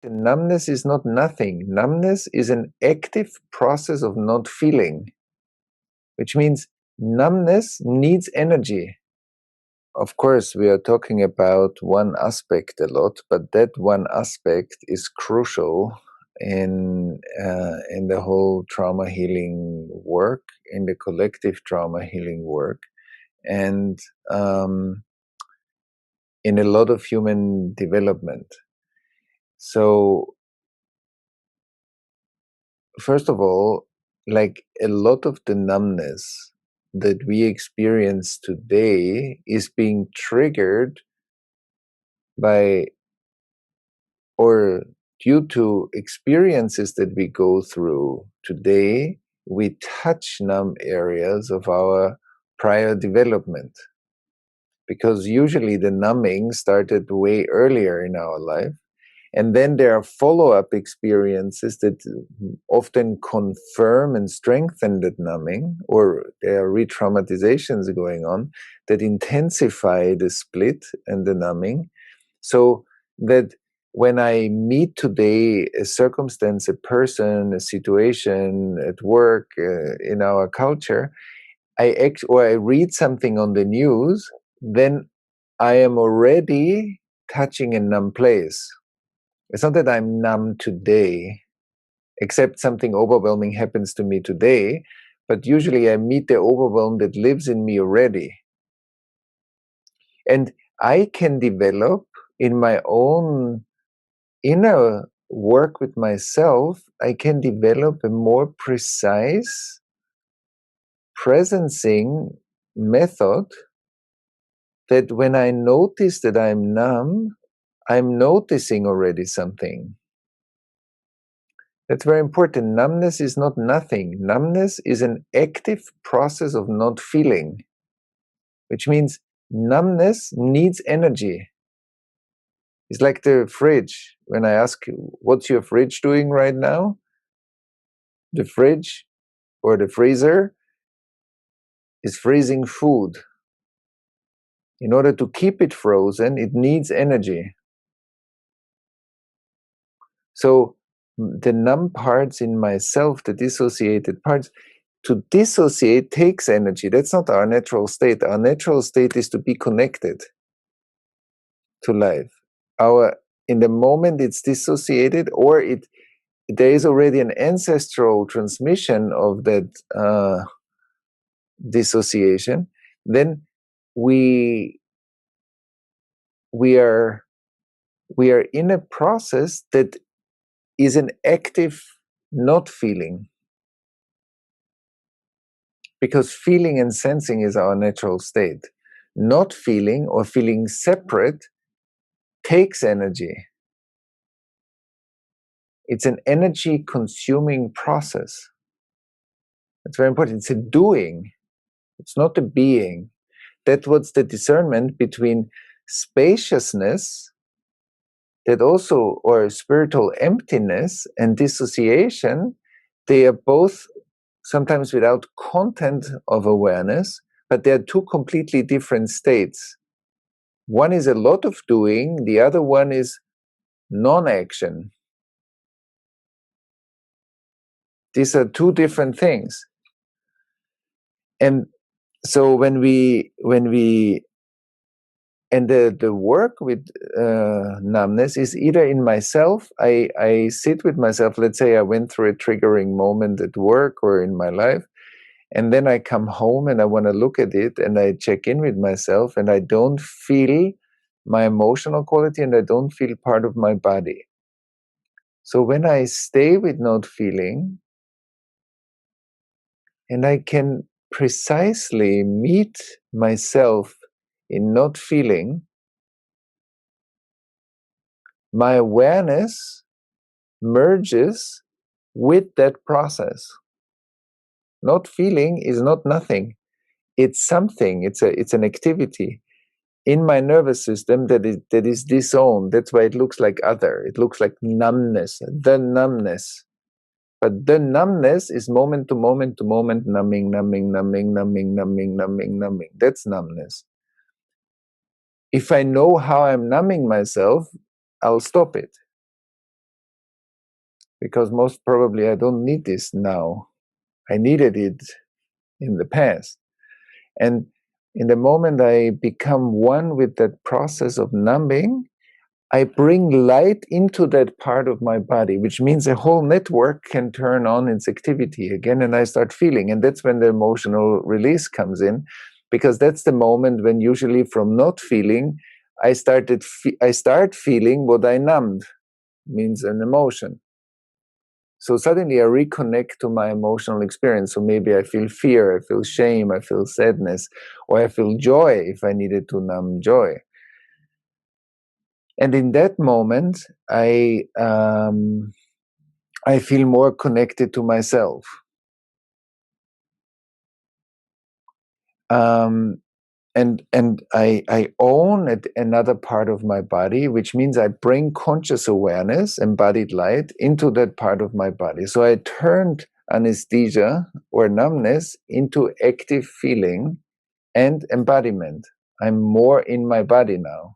Numbness is not nothing. Numbness is an active process of not feeling, which means numbness needs energy. Of course, we are talking about one aspect a lot, but that one aspect is crucial in the whole trauma healing work, in the collective trauma healing work, and in a lot of human development. So, first of all, like a lot of the numbness that we experience today is being triggered by or due to experiences that we go through today. We touch numb areas of our prior development, because usually the numbing started way earlier in our life. And then there are follow-up experiences that often confirm and strengthen that numbing, or there are re-traumatizations going on that intensify the split and the numbing. So that when I meet today a circumstance, a person, a situation at work, in our culture, or I read something on the news, then I am already touching a numb place. It's not that I'm numb today, except something overwhelming happens to me today, but usually I meet the overwhelm that lives in me already. And I can develop in my own inner work with myself, I can develop a more precise presencing method that when I notice that I'm numb, I'm noticing already something. That's very important. Numbness is not nothing. Numbness is an active process of not feeling, which means numbness needs energy. It's like the fridge. When I ask you, what's your fridge doing right now? The fridge or the freezer is freezing food. In order to keep it frozen, it needs energy. So the numb parts in myself, the dissociated parts, to dissociate takes energy. That's not our natural state. Our natural state is to be connected to life. In the moment it's dissociated, or there is already an ancestral transmission of that dissociation, then we are in a process that is an active not feeling, because feeling and sensing is our natural state. Not feeling or feeling separate takes energy. It's an energy consuming process. It's very important. It's a doing. It's not a being. That's what's the discernment between spaciousness, that also, or spiritual emptiness, and dissociation. They are both sometimes without content of awareness, but they are two completely different states. One is a lot of doing, the other one is non-action. These are two different things. And so when we and the work with numbness is either in myself, I sit with myself, let's say I went through a triggering moment at work or in my life, and then I come home and I want to look at it and I check in with myself, and I don't feel my emotional quality and I don't feel part of my body. So when I stay with not feeling, and I can precisely meet myself in not feeling, my awareness merges with that process. Not feeling is not nothing. It's something. It's an activity in my nervous system that is disowned. That's why it looks like other. It looks like numbness, the numbness. But the numbness is moment to moment to moment, numbing, numbing, numbing, numbing, numbing, numbing, numbing. That's numbness. If I know how I'm numbing myself, I'll stop it. because most probably I don't need this now. I needed it in the past. And in the moment I become one with that process of numbing, I bring light into that part of my body, which means a whole network can turn on its activity again, and I start feeling. And that's when the emotional release comes in, because that's the moment when usually from not feeling, I start feeling what I numbed, means an emotion. So suddenly I reconnect to my emotional experience. So maybe I feel fear, I feel shame, I feel sadness, or I feel joy if I needed to numb joy. And in that moment, I feel more connected to myself. Um, and I own another part of my body, which means I bring conscious awareness, embodied light, into that part of my body. So I turned anesthesia or numbness into active feeling and embodiment. I'm more in my body now.